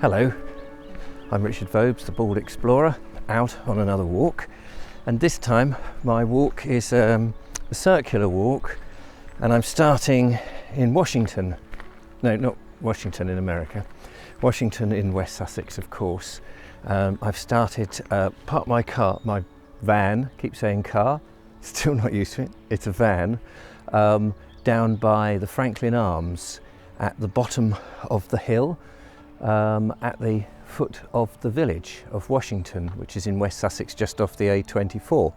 Hello, I'm Richard Vobes, the Bald Explorer, out on another walk, and this time my walk is a circular walk, and I'm starting in Washington. No, not Washington in America, Washington in West Sussex, of course. I've started, parked my van, keep saying car, still not used to it, it's a van, down by the Franklin Arms at the bottom of the hill, at the foot of the village of Washington, which is in West Sussex, just off the A24.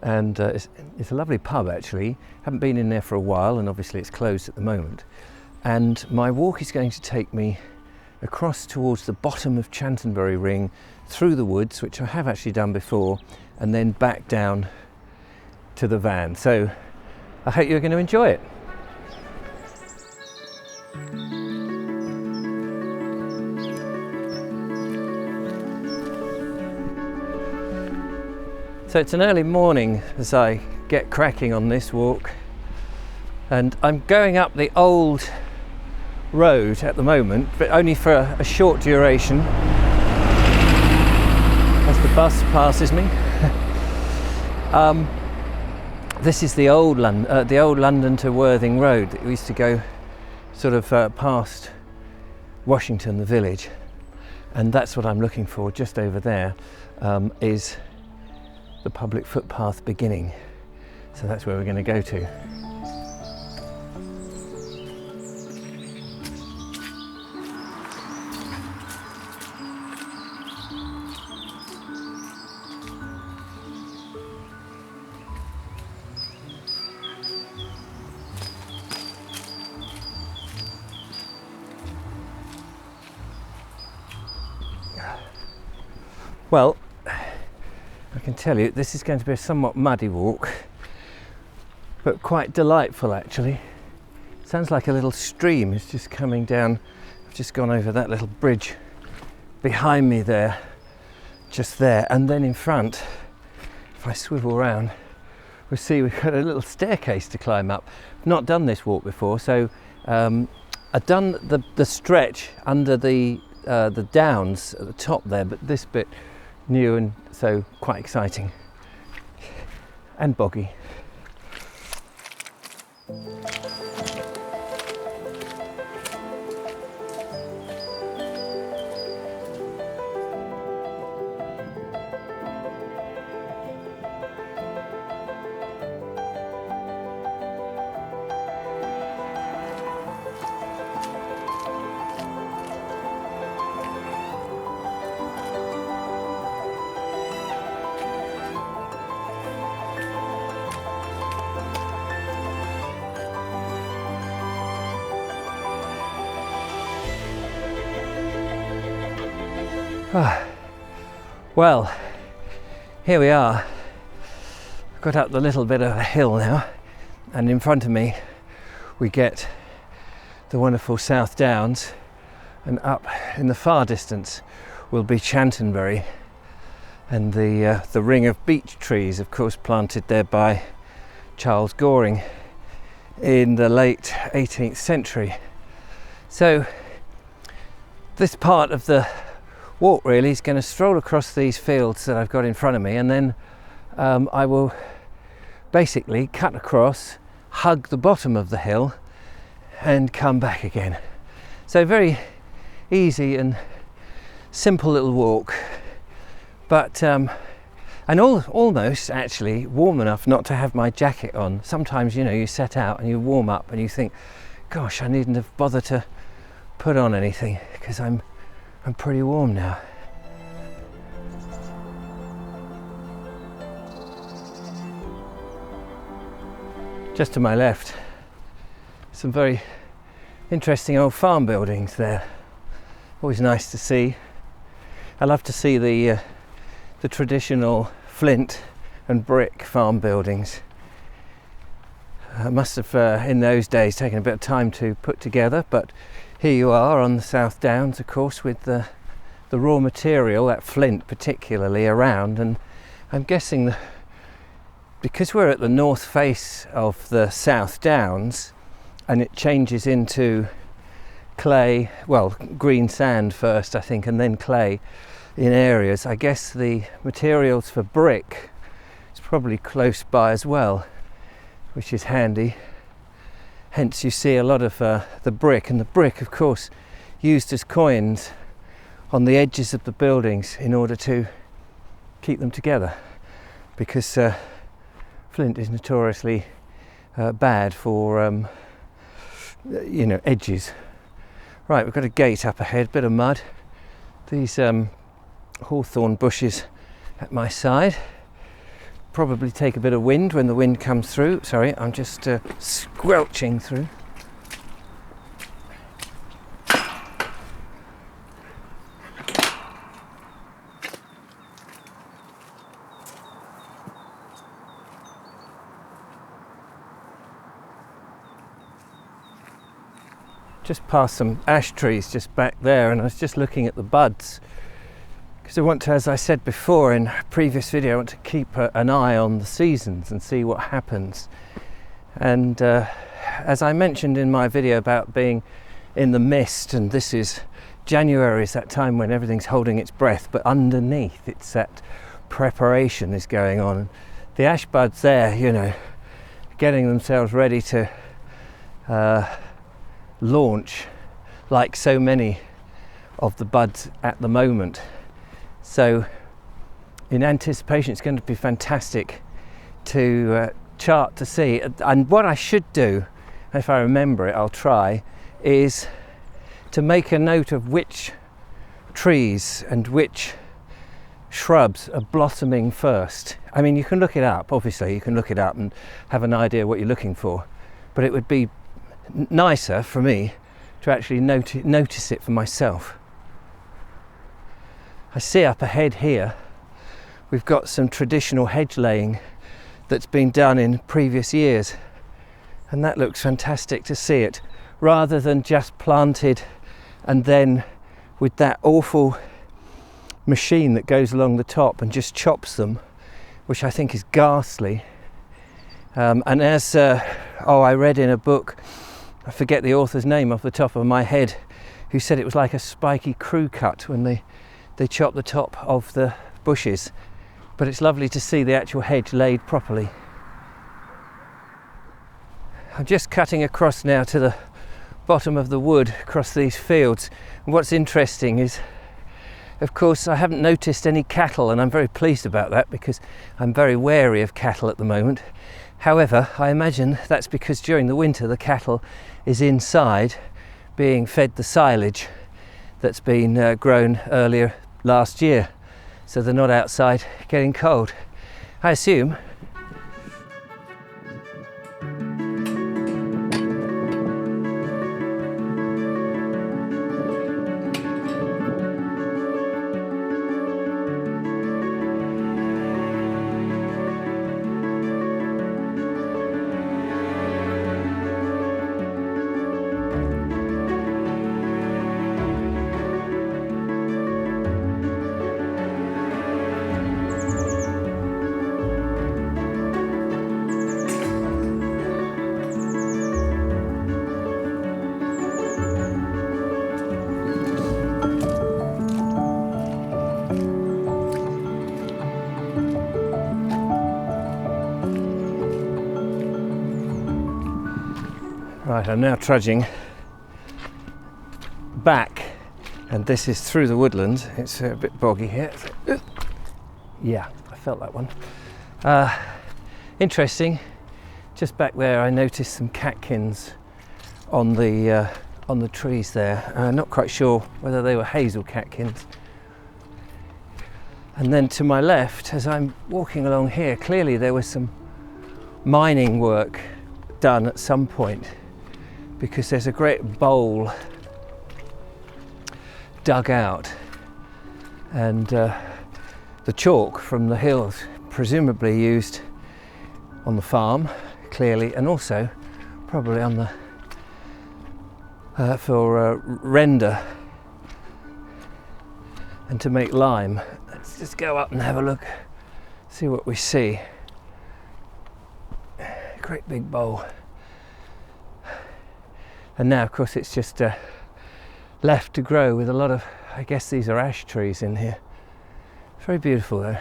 And it's a lovely pub actually. Haven't been in there for a while, and obviously it's closed at the moment. And my walk is going to take me across towards the bottom of Chantonbury Ring, through the woods, which I have actually done before, and then back down to the van. So I hope you're going to enjoy it. So it's an early morning as I get cracking on this walk, and I'm going up the old road at the moment, but only for a short duration as the bus passes me. This is the old London to Worthing road that used to go sort of past Washington, the village, and that's what I'm looking for. Just over there is the public footpath beginning, so that's where we're going to go to. Well, I can tell you this is going to be a somewhat muddy walk, but quite delightful actually. Sounds like a little stream is just coming down. I've just gone over that little bridge behind me there, just there, and then in front, if I swivel around, we'll see we've got a little staircase to climb up. I've not done this walk before, so I've done the stretch under the downs at the top there, but this bit new, and so quite exciting and boggy. Well, here we are. I've got up the little bit of a hill now, and in front of me we get the wonderful South Downs, and up in the far distance will be Chantonbury and the ring of beech trees, of course planted there by Charles Goring in the late 18th century. So this part of the walk really is going to stroll across these fields that I've got in front of me, and then I will basically cut across, hug the bottom of the hill and come back again. So very easy and simple little walk, but and almost actually warm enough not to have my jacket on. Sometimes, you know, you set out and you warm up and you think, gosh, I needn't have bothered to put on anything because I'm pretty warm now. Just to my left, some very interesting old farm buildings there. Always nice to see. I love to see the traditional flint and brick farm buildings. I must have in those days taken a bit of time to put together, but here you are on the South Downs, of course, with the raw material, that flint particularly, around, and I'm guessing because we're at the north face of the South Downs and it changes into clay, well, green sand first I think, and then clay in areas. I guess the materials for brick is probably close by as well, which is handy. Hence you see a lot of the brick, and the brick of course used as coins on the edges of the buildings in order to keep them together, because flint is notoriously bad for edges. Right, we've got a gate up ahead, bit of mud. These hawthorn bushes at my side probably take a bit of wind when the wind comes through. Sorry, I'm just squelching through. Just past some ash trees just back there, and I was just looking at the buds because I want to, as I said before in a previous video, I want to keep an eye on the seasons and see what happens. And as I mentioned in my video about being in the mist, and this is January, is that time when everything's holding its breath, but underneath it's that preparation is going on. The ash buds there, getting themselves ready to launch, like so many of the buds at the moment. So in anticipation, it's going to be fantastic to chart to see. And what I should do, if I remember it, I'll try, is to make a note of which trees and which shrubs are blossoming first. I mean, you can look it up, obviously you can look it up and have an idea what you're looking for, but it would be nicer for me to actually notice it for myself. I see up ahead here we've got some traditional hedge laying that's been done in previous years, and that looks fantastic to see it, rather than just planted and then with that awful machine that goes along the top and just chops them, which I think is ghastly. And as I read in a book, I forget the author's name off the top of my head, who said it was like a spiky crew cut when they chop the top of the bushes. But it's lovely to see the actual hedge laid properly. I'm just cutting across now to the bottom of the wood across these fields. And what's interesting is, of course, I haven't noticed any cattle, and I'm very pleased about that because I'm very wary of cattle at the moment. However, I imagine that's because during the winter the cattle is inside being fed the silage that's been grown earlier last year, so they're not outside getting cold, I assume. Right, I'm now trudging back, and this is through the woodland. It's a bit boggy here. Yeah, I felt that one. Interesting. Just back there, I noticed some catkins on the trees there. Not quite sure whether they were hazel catkins. And then to my left, as I'm walking along here, clearly there was some mining work done at some point, because there's a great bowl dug out, and the chalk from the hills presumably used on the farm, clearly, and also probably on the for render and to make lime. Let's just go up and have a look, see what we see. Great big bowl. And now, of course, it's just left to grow with a lot of, I guess these are ash trees in here. Very beautiful though.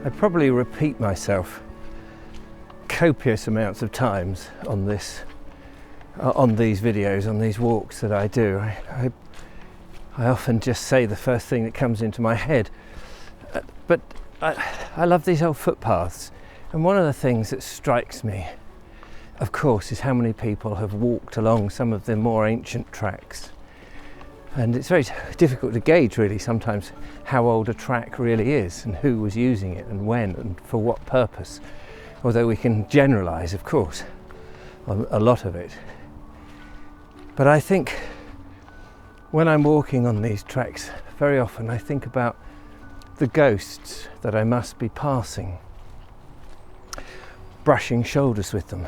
I probably repeat myself copious amounts of times on this, on these videos, on these walks that I do. I often just say the first thing that comes into my head, but I love these old footpaths, and one of the things that strikes me, of course, is how many people have walked along some of the more ancient tracks. And it's very difficult to gauge really sometimes how old a track really is and who was using it and when and for what purpose, although we can generalise, of course, a lot of it. But I think when I'm walking on these tracks, very often I think about the ghosts that I must be passing, brushing shoulders with them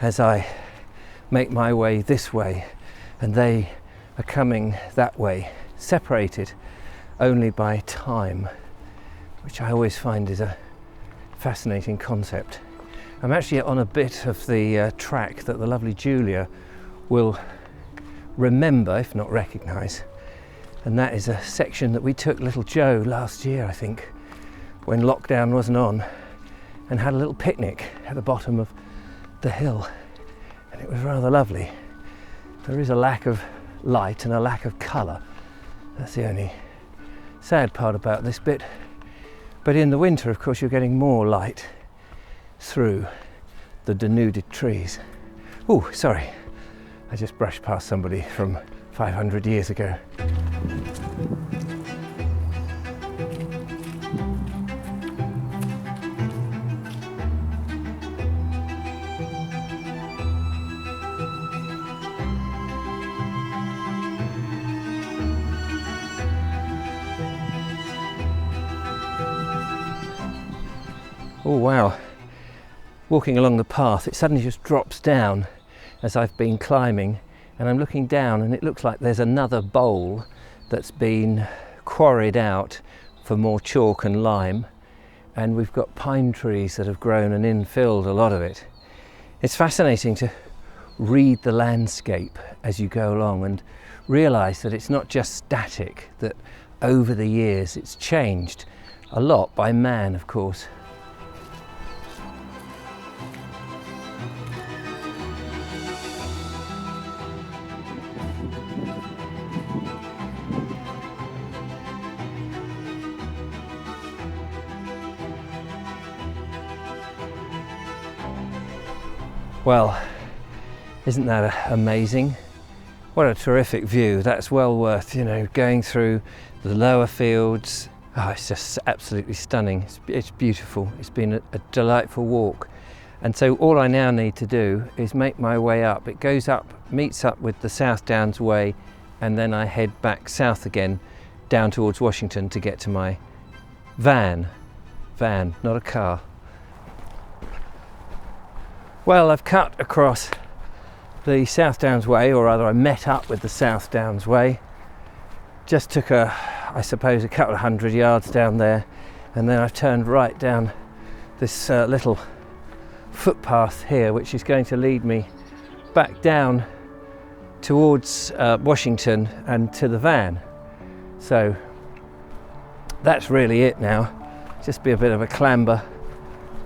as I make my way this way and they are coming that way, separated only by time, which I always find is a fascinating concept. I'm actually on a bit of the track that the lovely Julia will remember, if not recognise, and that is a section that we took little Joe last year, I think, when lockdown wasn't on, and had a little picnic at the bottom of the hill, and it was rather lovely. There is a lack of light and a lack of colour. That's the only sad part about this bit. But in the winter, of course, you're getting more light through the denuded trees. Oh, sorry, I just brushed past somebody from 500 years ago. Oh wow, walking along the path, it suddenly just drops down as I've been climbing, and I'm looking down and it looks like there's another bowl that's been quarried out for more chalk and lime, and we've got pine trees that have grown and infilled a lot of it. It's fascinating to read the landscape as you go along and realise that it's not just static, that over the years it's changed a lot by man, of course. Well, isn't that amazing? What a terrific view. That's well worth, you know, going through the lower fields. Oh, it's just absolutely stunning. It's beautiful. It's been a delightful walk. And so all I now need to do is make my way up. It goes up, meets up with the South Downs Way, and then I head back south again, down towards Washington to get to my van. Van, not a car. Well, I've cut across the South Downs Way, or rather I met up with the South Downs Way. Just took I suppose a couple of 100 yards down there, and then I've turned right down this little footpath here, which is going to lead me back down towards Washington and to the van. So that's really it now. Just be a bit of a clamber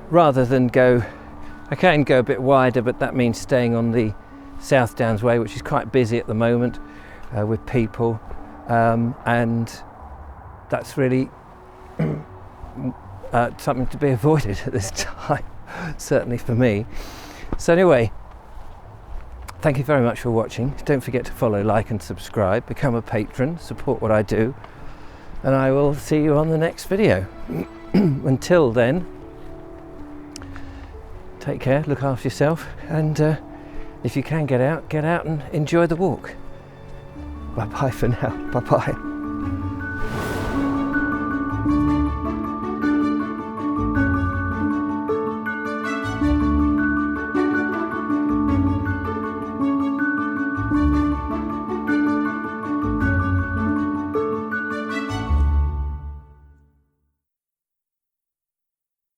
rather than go. I can go a bit wider, but that means staying on the South Downs Way, which is quite busy at the moment with people, and that's really something to be avoided at this time, certainly for me. So anyway, thank you very much for watching. Don't forget to follow, like and subscribe, become a patron, support what I do, and I will see you on the next video. Until then, take care, look after yourself, and if you can get out and enjoy the walk. Bye bye for now. Bye bye.